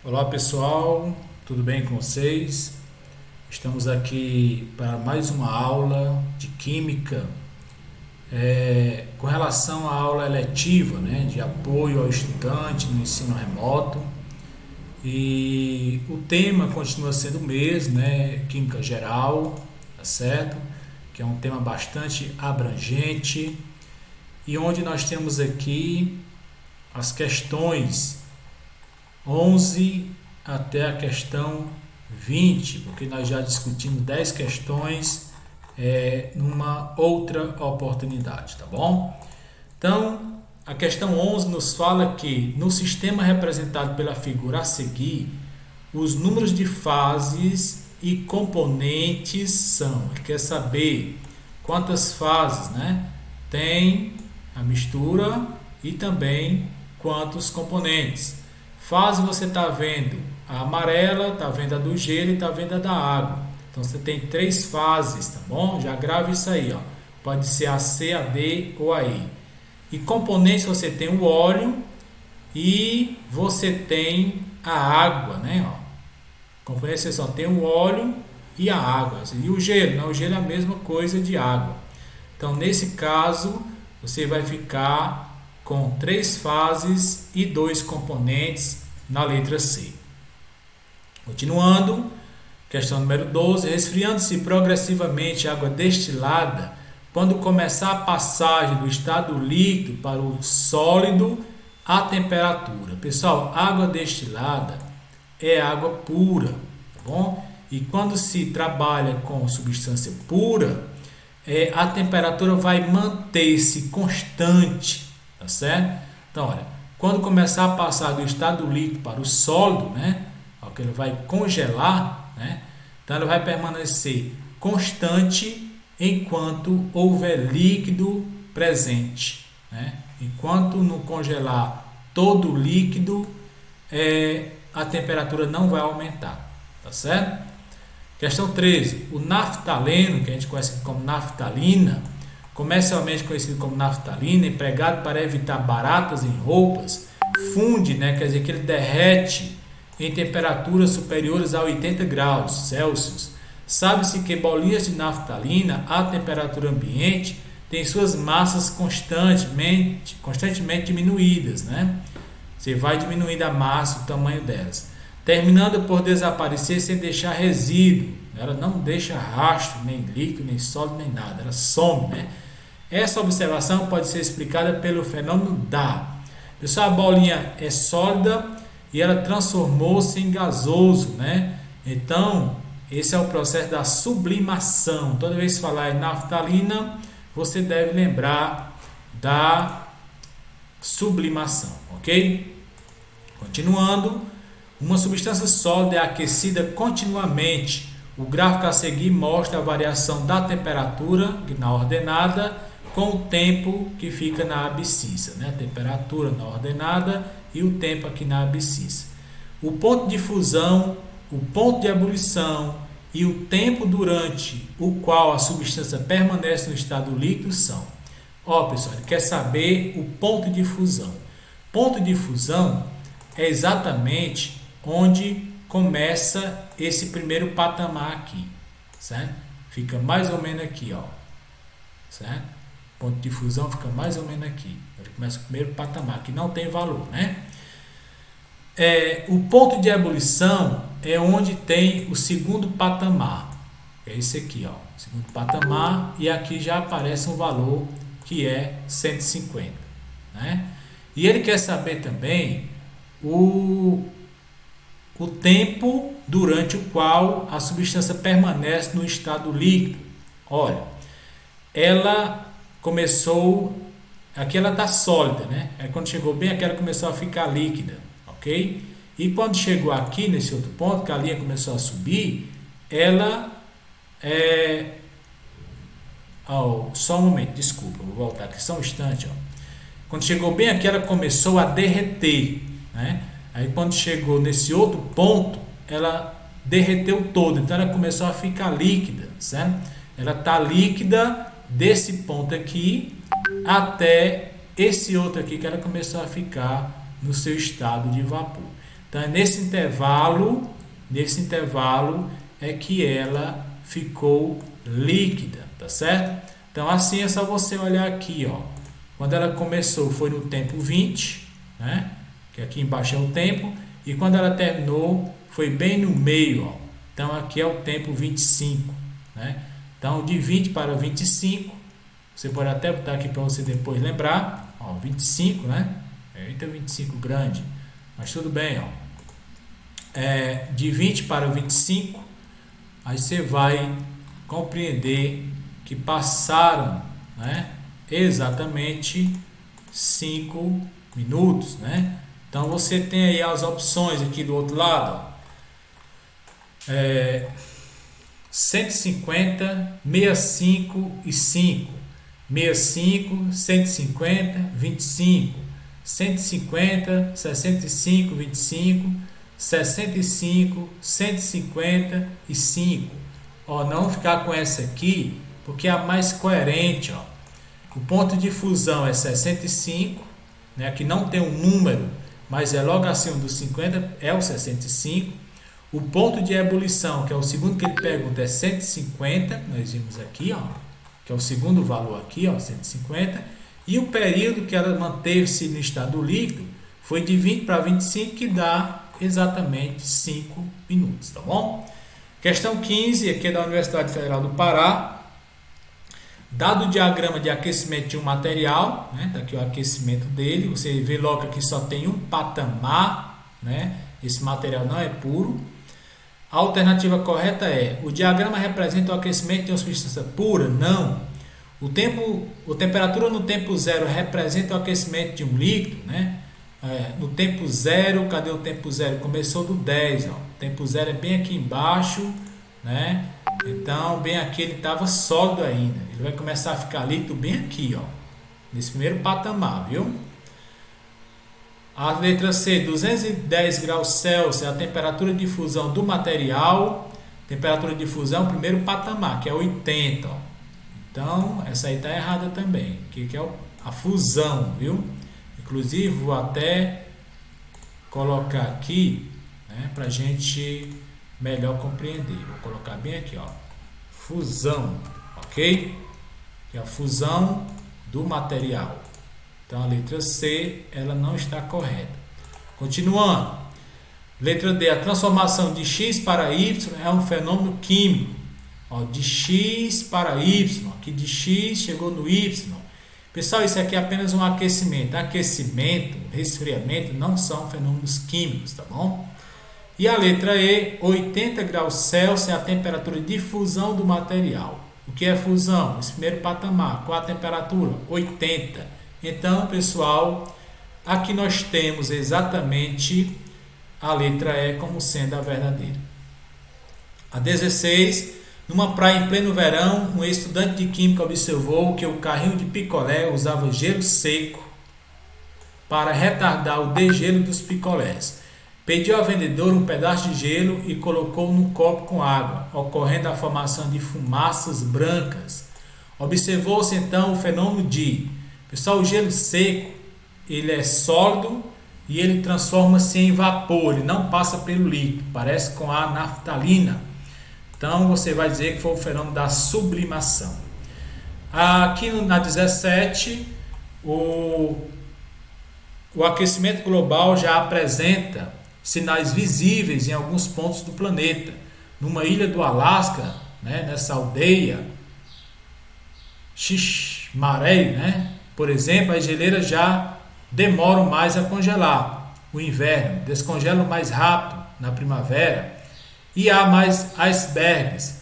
Olá pessoal, tudo bem com vocês? Estamos aqui para mais uma aula de Química com relação à aula eletiva, né, de apoio ao estudante no ensino remoto. E o tema continua sendo o mesmo, né, Química Geral, tá certo? Que é um tema bastante abrangente e onde nós temos aqui as questões 11 até a questão 20, porque nós já discutimos 10 questões numa outra oportunidade, tá bom? Então, a questão 11 nos fala que no sistema representado pela figura a seguir, os números de fases e componentes são. Ele quer saber quantas fases, né? Tem a mistura e também quantos componentes. Fase você está vendo a amarela, está vendo a do gelo e está vendo a da água. Então você tem três fases, tá bom? Já grave isso aí, ó. Pode ser a C, a D ou a E. E componentes você tem o óleo e você tem a água, né? Ó. Componentes você só tem o óleo e a água. E o gelo, não? O gelo é a mesma coisa de água. Então nesse caso você vai ficar com três fases e dois componentes na letra C. Continuando, questão número 12. Resfriando-se progressivamente a água destilada, quando começar a passagem do estado líquido para o sólido, a temperatura. Pessoal, água destilada é água pura, tá bom? E quando se trabalha com substância pura, a temperatura vai manter-se constante, tá certo? Então, olha, quando começar a passar do estado líquido para o sólido, né? Que ele vai congelar, né? Então ele vai permanecer constante enquanto houver líquido presente, né? Enquanto não congelar todo o líquido, a temperatura não vai aumentar, tá certo? Questão 13. O naftaleno, que a gente conhece como naftalina, comercialmente conhecido como naftalina, empregado para evitar baratas em roupas, funde, né? Quer dizer que ele derrete em temperaturas superiores a 80 graus Celsius. Sabe-se que bolinhas de naftalina a temperatura ambiente têm suas massas constantemente diminuídas, né? Você vai diminuindo a massa, o tamanho delas, terminando por desaparecer sem deixar resíduo. Ela não deixa rastro, nem líquido, nem sólido, nem nada. Ela some, né? Essa observação pode ser explicada pelo fenômeno da. Pessoal, a bolinha é sólida e ela transformou-se em gasoso, né? Então, esse é o processo da sublimação. Toda vez que falar em naftalina, você deve lembrar da sublimação, ok? Continuando, uma substância sólida é aquecida continuamente. O gráfico a seguir mostra a variação da temperatura na ordenada com o tempo que fica na abscissa, né? A temperatura na ordenada e o tempo aqui na abscissa. O ponto de fusão, o ponto de ebulição e o tempo durante o qual a substância permanece no estado líquido são. Ó, pessoal, ele quer saber o ponto de fusão. Ponto de fusão é exatamente onde começa esse primeiro patamar aqui, certo? Fica mais ou menos aqui, ó, certo? Ponto de fusão fica mais ou menos aqui. Ele começa o primeiro patamar, que não tem valor, né? O ponto de ebulição é onde tem o segundo patamar. É esse aqui, ó, segundo patamar, e aqui já aparece um valor que é 150, né? E ele quer saber também o tempo durante o qual a substância permanece no estado líquido. Olha, ela começou, aqui ela está sólida, né? Aí quando chegou bem aqui ela começou a ficar líquida, ok? E quando chegou aqui nesse outro ponto, que a linha começou a subir, ela só um momento, desculpa, vou voltar aqui só um instante, ó. Quando chegou bem aqui ela começou a derreter, né? Aí quando chegou nesse outro ponto, ela derreteu toda, então ela começou a ficar líquida, certo? Ela está líquida desse ponto aqui até esse outro aqui que ela começou a ficar no seu estado de vapor. Então é nesse intervalo é que ela ficou líquida, tá certo? Então assim é só você olhar aqui, ó. Quando ela começou foi no tempo 20, né? Que aqui embaixo é o tempo, e quando ela terminou foi bem no meio, ó. Então aqui é o tempo 25, né? Então de 20 para 25, você pode até botar aqui para você depois lembrar, ó, 25, né? Eita, 25 grande, mas tudo bem, ó. De 20 para 25, aí você vai compreender que passaram, né, exatamente 5 minutos, né? Então você tem aí as opções aqui do outro lado, 150, 65 e 5, 65, 150, 25, 150, 65, 25, 65, 150 e 5. Ó, não ficar com essa aqui, porque é a mais coerente, ó. O ponto de fusão é 65, né? Aqui não tem um número, mas é logo acima dos 50, é o 65. O ponto de ebulição, que é o segundo que ele pergunta, é 150, nós vimos aqui, ó, que é o segundo valor aqui, ó, 150. E o período que ela manteve-se no estado líquido foi de 20 para 25, que dá exatamente 5 minutos, tá bom? Questão 15, aqui é da Universidade Federal do Pará. Dado o diagrama de aquecimento de um material, né, tá aqui o aquecimento dele, você vê logo que só tem um patamar, né, esse material não é puro. A alternativa correta é: o diagrama representa o aquecimento de uma substância pura? Não. A temperatura no tempo zero representa o aquecimento de um líquido, né? No tempo zero, cadê o tempo zero? Começou do 10, ó. O tempo zero é bem aqui embaixo, né? Então, bem aqui ele estava sólido ainda. Ele vai começar a ficar líquido bem aqui, ó, nesse primeiro patamar, viu? A letra C, 210 graus Celsius, é a temperatura de fusão do material. Temperatura de fusão, primeiro patamar, que é 80, ó. Então, essa aí está errada também, que é a fusão, viu? Inclusive, vou até colocar aqui, né, para a gente melhor compreender. Vou colocar bem aqui, ó, fusão, ok? Que é a fusão do material. Então, a letra C, ela não está correta. Continuando. Letra D, a transformação de X para Y é um fenômeno químico. Ó, de X para Y, aqui de X chegou no Y. Pessoal, isso aqui é apenas um aquecimento. Aquecimento, resfriamento não são fenômenos químicos, tá bom? E a letra E, 80 graus Celsius é a temperatura de fusão do material. O que é fusão? Esse primeiro patamar. Qual a temperatura? 80. Então, pessoal, aqui nós temos exatamente a letra E como sendo a verdadeira. A 16, numa praia em pleno verão, um estudante de química observou que o carrinho de picolé usava gelo seco para retardar o degelo dos picolés. Pediu ao vendedor um pedaço de gelo e colocou num copo com água, ocorrendo a formação de fumaças brancas. Observou-se então o fenômeno de... Pessoal, o gelo seco, ele é sólido e ele transforma-se em vapor, ele não passa pelo líquido, parece com a naftalina. Então, você vai dizer que foi o fenômeno da sublimação. Aqui na 17, o aquecimento global já apresenta sinais visíveis em alguns pontos do planeta. Numa ilha do Alasca, né, nessa aldeia Xixmaré, né, por exemplo, as geleiras já demoram mais a congelar. O inverno descongelam mais rápido na primavera. E há mais icebergs.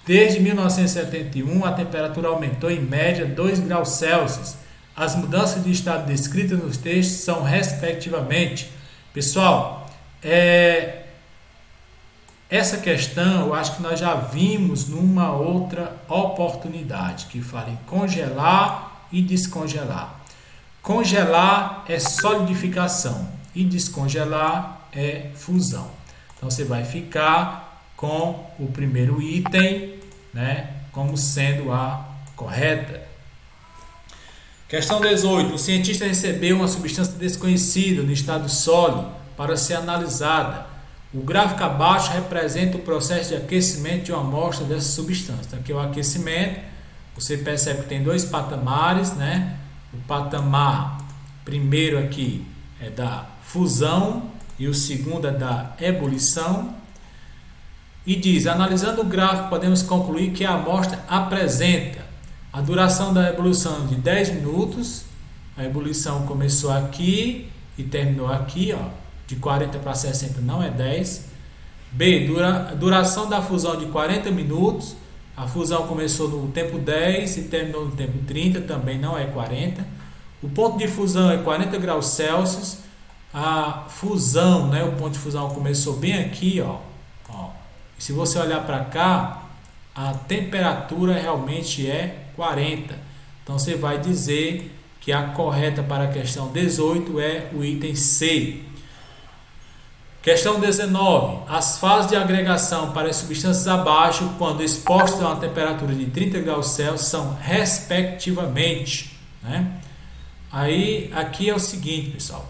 Desde 1971, a temperatura aumentou em média 2 graus Celsius. As mudanças de estado descritas nos textos são respectivamente. Pessoal, essa questão eu acho que nós já vimos numa outra oportunidade, que fala em congelar e descongelar. Congelar é solidificação e descongelar é fusão. Então você vai ficar com o primeiro item, né, como sendo a correta. Questão 18. O cientista recebeu uma substância desconhecida no estado sólido para ser analisada. O gráfico abaixo representa o processo de aquecimento de uma amostra dessa substância. Aqui é o aquecimento. Você percebe que tem dois patamares, né? O patamar primeiro aqui é da fusão e o segundo é da ebulição. E diz, analisando o gráfico, podemos concluir que a amostra apresenta a duração da ebulição de 10 minutos. A ebulição começou aqui e terminou aqui, ó, de 40 para 60 não é 10. B, duração da fusão de 40 minutos. A fusão começou no tempo 10 e terminou no tempo 30, também não é 40. O ponto de fusão é 40 graus Celsius. A fusão, né, o ponto de fusão começou bem aqui, ó. E se você olhar para cá, a temperatura realmente é 40. Então você vai dizer que a correta para a questão 18 é o item C. Questão 19. As fases de agregação para as substâncias abaixo, quando expostas a uma temperatura de 30 graus Celsius, são respectivamente, né? Aí, aqui é o seguinte, pessoal.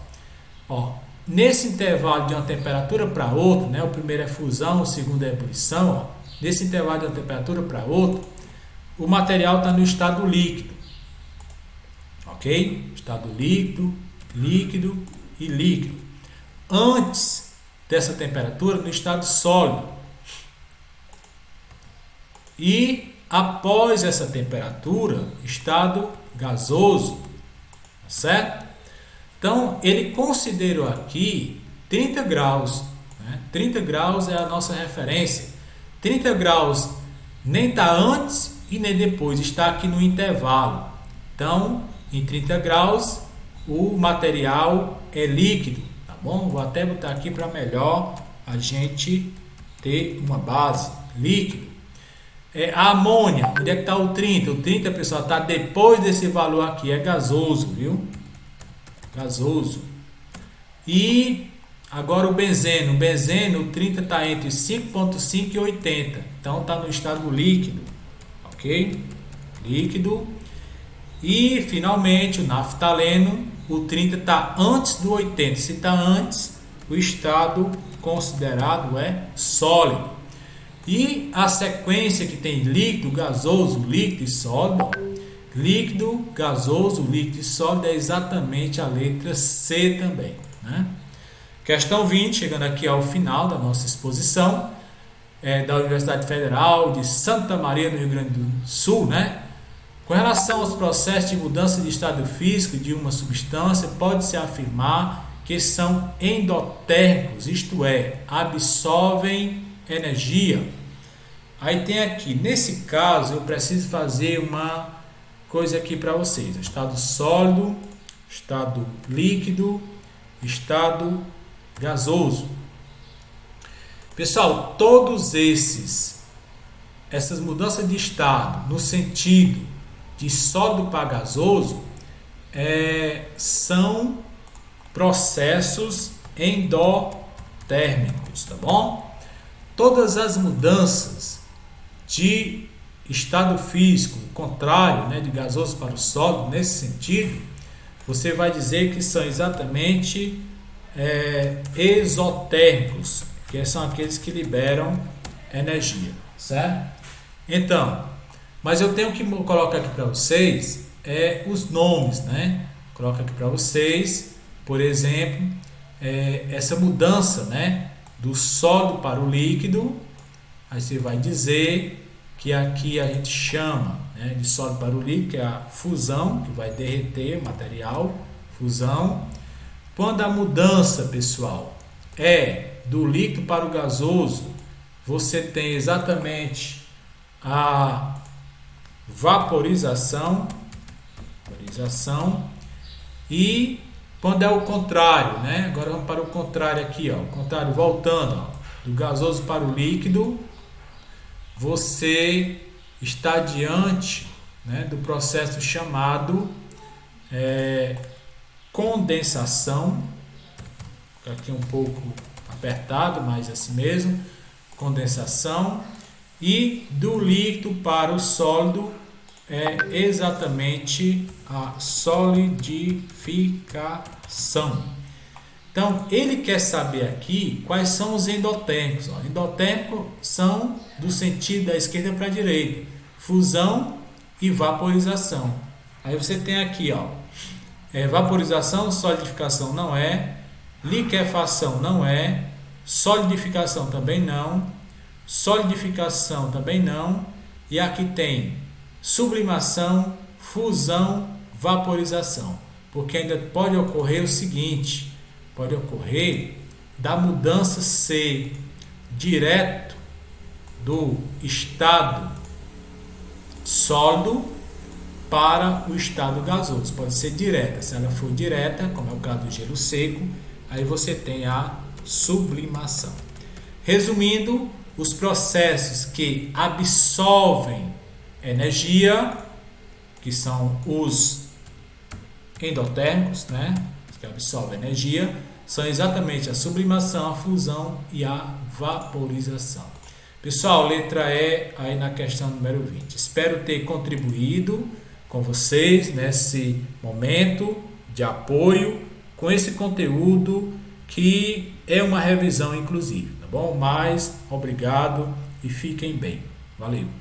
Ó, nesse intervalo de uma temperatura para outra, né? O primeiro é fusão, o segundo é ebulição. Ó, nesse intervalo de uma temperatura para outra, o material está no estado líquido. Ok? Estado líquido, líquido e líquido. Antes dessa temperatura, no estado sólido. E após essa temperatura, estado gasoso. Certo? Então, ele considerou aqui 30 graus. Né? 30 graus é a nossa referência. 30 graus nem está antes e nem depois, está aqui no intervalo. Então, em 30 graus, o material é líquido. Tá bom? Vou até botar aqui para melhor a gente ter uma base. Líquido. A amônia, onde é que está o 30? O 30, pessoal, está depois desse valor aqui, é gasoso, viu? Gasoso. E agora o benzeno. O benzeno, o 30 está entre 5,5 e 80. Então está no estado líquido. Ok? Líquido. E finalmente o naftaleno, o 30 está antes do 80. Se está antes, o estado considerado é sólido. E a sequência que tem líquido, gasoso, líquido e sólido, líquido, gasoso, líquido e sólido é exatamente a letra C também, né? Questão 20, chegando aqui ao final da nossa exposição, da Universidade Federal de Santa Maria, no Rio Grande do Sul, né? Com relação aos processos de mudança de estado físico de uma substância, pode-se afirmar que são endotérmicos, isto é, absorvem energia. Aí tem aqui, nesse caso, eu preciso fazer uma coisa aqui para vocês. Estado sólido, estado líquido, estado gasoso. Pessoal, todos essas mudanças de estado no sentido de sólido para gasoso são processos endotérmicos, tá bom? Todas as mudanças de estado físico contrário, né, de gasoso para o sólido, nesse sentido, você vai dizer que são exatamente exotérmicos, que são aqueles que liberam energia, certo? Então, mas eu tenho que colocar aqui para vocês os nomes, né? Coloco aqui para vocês, por exemplo, essa mudança, né, do sólido para o líquido. Aí você vai dizer que aqui a gente chama, né, de sólido para o líquido, que é a fusão, que vai derreter o material, fusão. Quando a mudança, pessoal, é do líquido para o gasoso, você tem exatamente a vaporização, e quando é o contrário, né? Agora vamos para o contrário aqui, ó, o contrário, voltando, ó, do gasoso para o líquido, você está diante, né, do processo chamado condensação. Aqui um pouco apertado, mas assim mesmo, condensação. E do líquido para o sólido é exatamente a solidificação. Então, ele quer saber aqui quais são os endotérmicos. Ó. Endotérmicos são do sentido da esquerda para a direita. Fusão e vaporização. Aí você tem aqui, ó, vaporização, solidificação não é, liquefação não é, solidificação também não, solidificação também não, e aqui tem sublimação, fusão, vaporização. Porque ainda pode ocorrer o seguinte, pode ocorrer da mudança ser direto do estado sólido para o estado gasoso. Pode ser direta. Se ela for direta, como é o caso do gelo seco, aí você tem a sublimação. Resumindo, os processos que absorvem energia, que são os endotérmicos, né? Que absorvem energia, são exatamente a sublimação, a fusão e a vaporização. Pessoal, letra E aí na questão número 20. Espero ter contribuído com vocês nesse momento de apoio, com esse conteúdo que é uma revisão inclusive, tá bom? Mas obrigado e fiquem bem. Valeu!